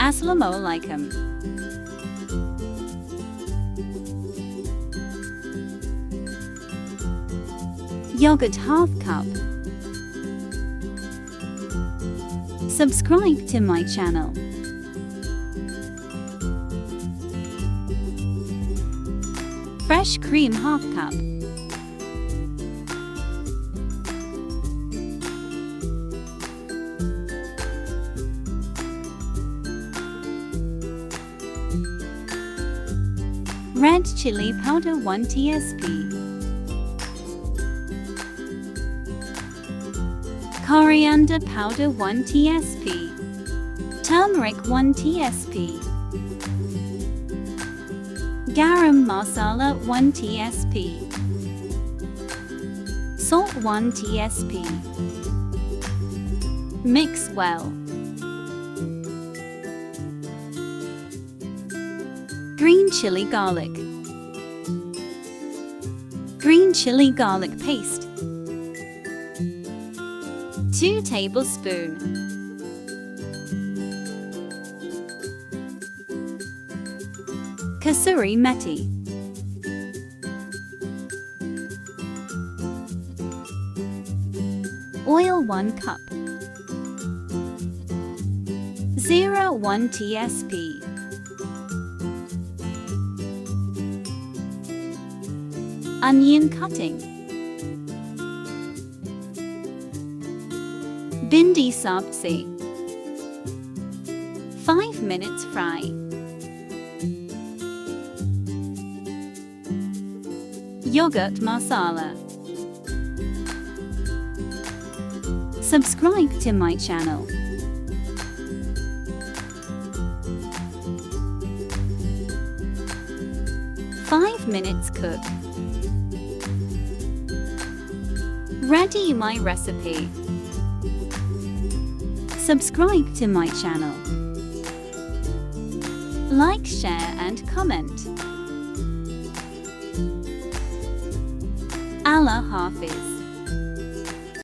Asalamoalaikum. Yogurt half cup. Subscribe to my channel. Fresh cream half cup. Red chili powder 1 tsp. Coriander powder 1 tsp. Turmeric 1 tsp. Garam masala 1 tsp. Salt 1 tsp. Mix well. Green chili garlic. Green chili garlic paste. 2 tablespoons. Kasuri methi. Oil 1 cup. 1 tsp. Onion cutting. Bhindi sabzi. 5 minutes fry. Yogurt masala. Subscribe to my channel. Five minutes cook. Ready my recipe. Subscribe to my channel. Like, share and comment. Allah Hafiz.